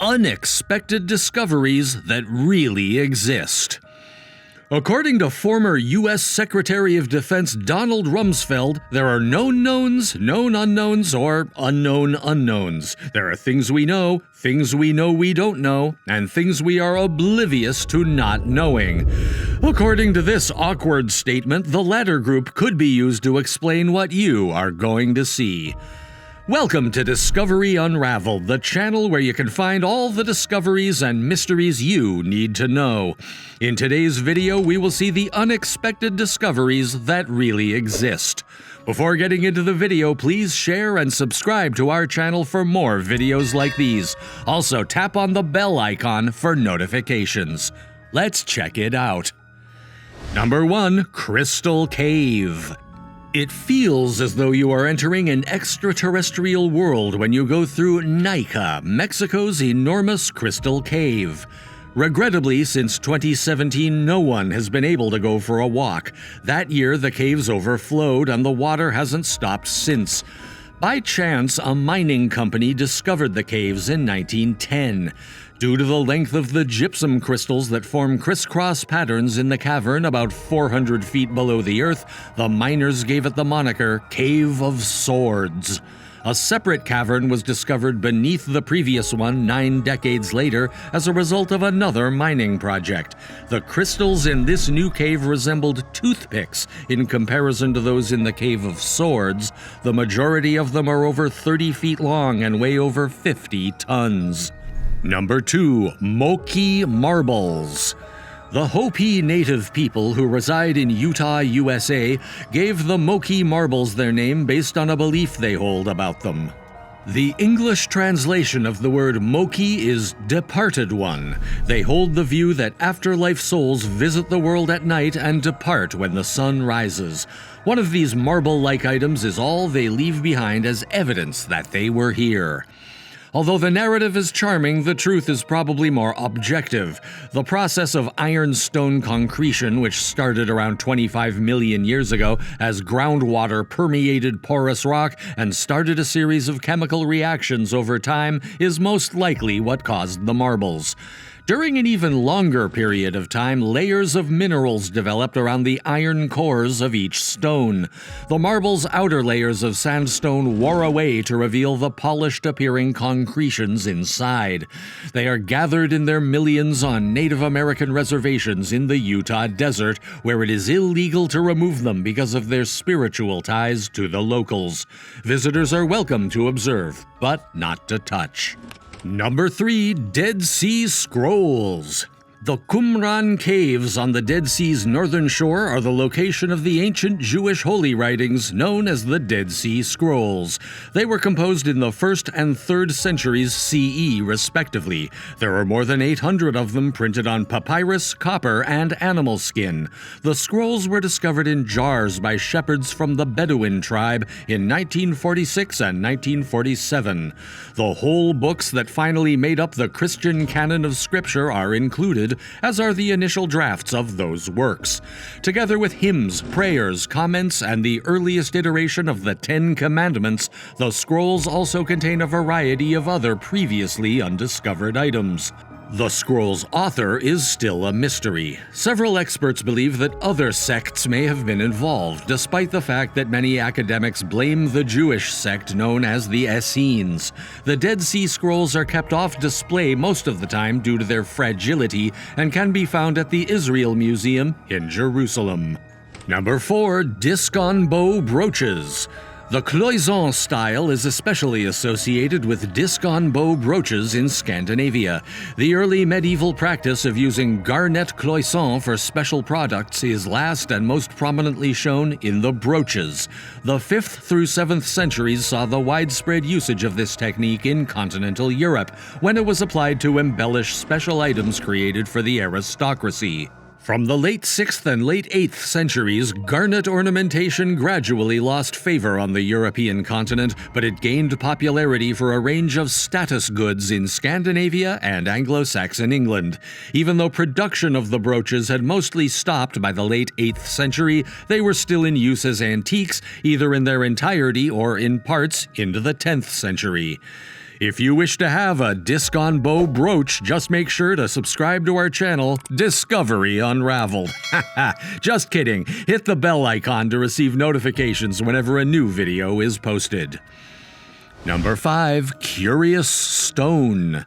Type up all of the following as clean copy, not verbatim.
Unexpected discoveries that really exist. According to former U.S. Secretary of Defense Donald Rumsfeld, there are known knowns, known unknowns, or unknown unknowns. There are things we know we don't know, and things we are oblivious to not knowing. According to this awkward statement, the latter group could be used to explain what you are going to see. Welcome to Discovery Unraveled, the channel where you can find all the discoveries and mysteries you need to know. In today's video, we will see the unexpected discoveries that really exist. Before getting into the video, please share and subscribe to our channel for more videos like these. Also, tap on the bell icon for notifications. Let's check it out. Number 1. Crystal Cave. It feels as though you are entering an extraterrestrial world when you go through Nika, Mexico's enormous crystal cave. Regrettably, since 2017, no one has been able to go for a walk. That year, the caves overflowed and the water hasn't stopped since. By chance, a mining company discovered the caves in 1910. Due to the length of the gypsum crystals that form crisscross patterns in the cavern about 400 feet below the earth, the miners gave it the moniker Cave of Swords. A separate cavern was discovered beneath the previous one 9 decades later as a result of another mining project. The crystals in this new cave resembled toothpicks in comparison to those in the Cave of Swords. The majority of them are over 30 feet long and weigh over 50 tons. Number 2. Moki Marbles. The Hopi native people who reside in Utah, USA, gave the Moki marbles their name based on a belief they hold about them. The English translation of the word Moki is departed one. They hold the view that afterlife souls visit the world at night and depart when the sun rises. One of these marble-like items is all they leave behind as evidence that they were here. Although the narrative is charming, the truth is probably more objective. The process of ironstone concretion, which started around 25 million years ago as groundwater permeated porous rock and started a series of chemical reactions over time, is most likely what caused the marbles. During an even longer period of time, layers of minerals developed around the iron cores of each stone. The marble's outer layers of sandstone wore away to reveal the polished-appearing concretions inside. They are gathered in their millions on Native American reservations in the Utah desert, where it is illegal to remove them because of their spiritual ties to the locals. Visitors are welcome to observe, but not to touch. Number 3. Dead Sea Scrolls. The Qumran Caves on the Dead Sea's northern shore are the location of the ancient Jewish holy writings known as the Dead Sea Scrolls. They were composed in the 1st and 3rd centuries CE, respectively. There are more than 800 of them printed on papyrus, copper, and animal skin. The scrolls were discovered in jars by shepherds from the Bedouin tribe in 1946 and 1947. The whole books that finally made up the Christian canon of Scripture are included, as are the initial drafts of those works. Together with hymns, prayers, comments, and the earliest iteration of the 10 Commandments, the scrolls also contain a variety of other previously undiscovered items. The scroll's author is still a mystery. Several experts believe that other sects may have been involved, despite the fact that many academics blame the Jewish sect known as the Essenes. The Dead Sea Scrolls are kept off display most of the time due to their fragility and can be found at the Israel Museum in Jerusalem. Number 4. Disc-on-bow brooches. The cloison style is especially associated with disc-on-bow brooches in Scandinavia. The early medieval practice of using garnet cloison for special products is last and most prominently shown in the brooches. The 5th through 7th centuries saw the widespread usage of this technique in continental Europe, when it was applied to embellish special items created for the aristocracy. From the late 6th and late 8th centuries, garnet ornamentation gradually lost favor on the European continent, but it gained popularity for a range of status goods in Scandinavia and Anglo-Saxon England. Even though production of the brooches had mostly stopped by the late 8th century, they were still in use as antiques, either in their entirety or in parts, into the 10th century. If you wish to have a disc on bow brooch, just make sure to subscribe to our channel, Discovery Unraveled. Just kidding. Hit the bell icon to receive notifications whenever a new video is posted. Number 5. Curious Stone.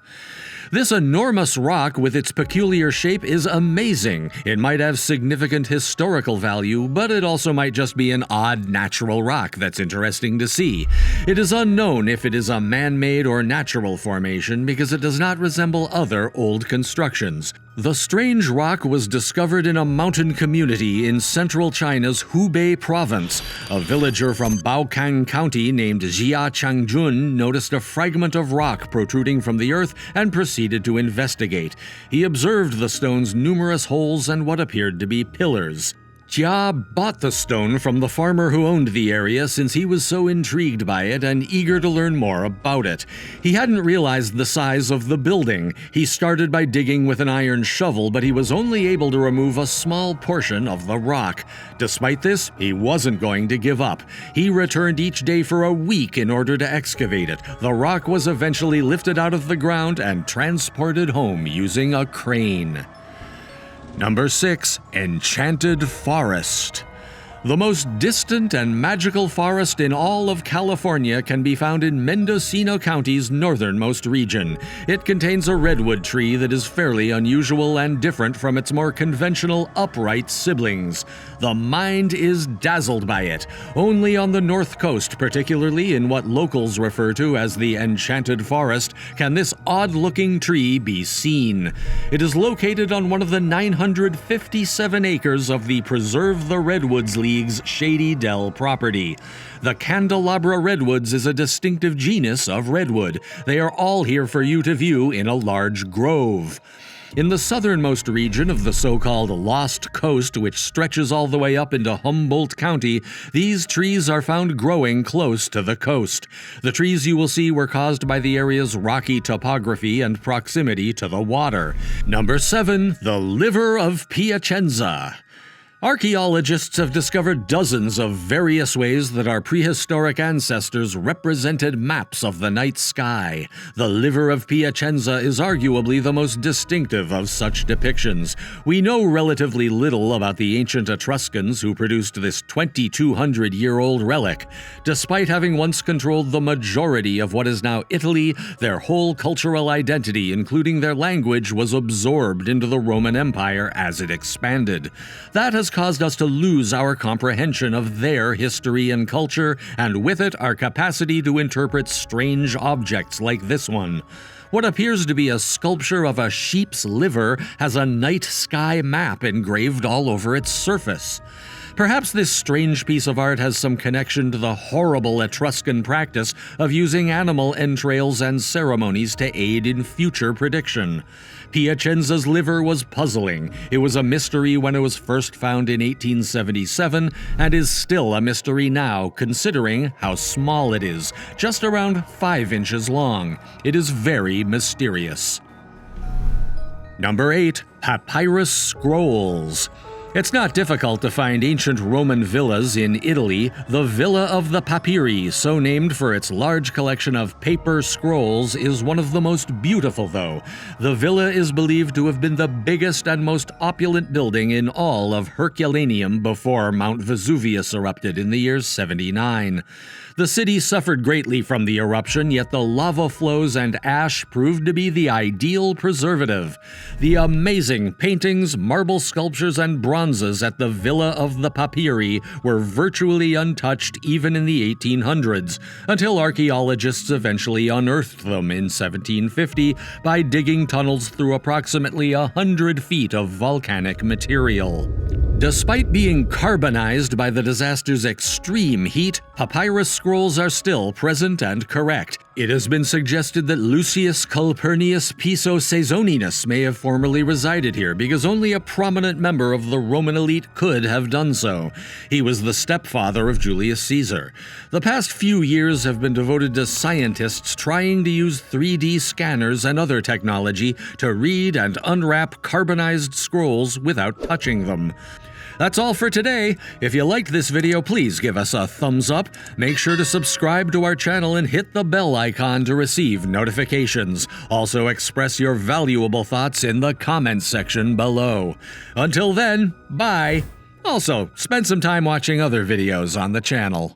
This enormous rock with its peculiar shape is amazing. It might have significant historical value, but it also might just be an odd natural rock that's interesting to see. It is unknown if it is a man-made or natural formation because it does not resemble other old constructions. The strange rock was discovered in a mountain community in central China's Hubei province. A villager from Baokang County named Jia Changjun noticed a fragment of rock protruding from the earth and proceeded to investigate. He observed the stone's numerous holes and what appeared to be pillars. Jia bought the stone from the farmer who owned the area since he was so intrigued by it and eager to learn more about it. He hadn't realized the size of the building. He started by digging with an iron shovel, but he was only able to remove a small portion of the rock. Despite this, he wasn't going to give up. He returned each day for a week in order to excavate it. The rock was eventually lifted out of the ground and transported home using a crane. Number 6. Enchanted Forest. The most distant and magical forest in all of California can be found in Mendocino County's northernmost region. It contains a redwood tree that is fairly unusual and different from its more conventional upright siblings. The mind is dazzled by it. Only on the north coast, particularly in what locals refer to as the Enchanted Forest, can this odd-looking tree be seen. It is located on one of the 957 acres of the Preserve the Redwoods League's Shady Dell property. The Candelabra Redwoods is a distinctive genus of redwood. They are all here for you to view in a large grove. In the southernmost region of the so-called Lost Coast, which stretches all the way up into Humboldt County, these trees are found growing close to the coast. The trees you will see were caused by the area's rocky topography and proximity to the water. Number 7. The Liver of Piacenza. Archaeologists have discovered dozens of various ways that our prehistoric ancestors represented maps of the night sky. The Liver of Piacenza is arguably the most distinctive of such depictions. We know relatively little about the ancient Etruscans who produced this 2,200-year-old relic. Despite having once controlled the majority of what is now Italy, their whole cultural identity, including their language, was absorbed into the Roman Empire as it expanded. That has caused us to lose our comprehension of their history and culture, and with it our capacity to interpret strange objects like this one. What appears to be a sculpture of a sheep's liver has a night sky map engraved all over its surface. Perhaps this strange piece of art has some connection to the horrible Etruscan practice of using animal entrails and ceremonies to aid in future prediction. Piacenza's liver was puzzling. It was a mystery when it was first found in 1877 and is still a mystery now, considering how small it is, just around 5 inches long. It is very mysterious. Number 8. Papyrus Scrolls. It's not difficult to find ancient Roman villas in Italy. The Villa of the Papyri, so named for its large collection of paper scrolls, is one of the most beautiful, though. The villa is believed to have been the biggest and most opulent building in all of Herculaneum before Mount Vesuvius erupted in the year 79. The city suffered greatly from the eruption, yet the lava flows and ash proved to be the ideal preservative. The amazing paintings, marble sculptures, and bronzes at the Villa of the Papyri were virtually untouched even in the 1800s, until archaeologists eventually unearthed them in 1750 by digging tunnels through approximately 100 feet of volcanic material. Despite being carbonized by the disaster's extreme heat, papyrus scrolls are still present and correct. It has been suggested that Lucius Calpurnius Piso Caesoninus may have formerly resided here because only a prominent member of the Roman elite could have done so. He was the stepfather of Julius Caesar. The past few years have been devoted to scientists trying to use 3D scanners and other technology to read and unwrap carbonized scrolls without touching them. That's all for today. If you liked this video, please give us a thumbs up. Make sure to subscribe to our channel and hit the bell icon to receive notifications. Also, express your valuable thoughts in the comments section below. Until then, bye! Also, spend some time watching other videos on the channel.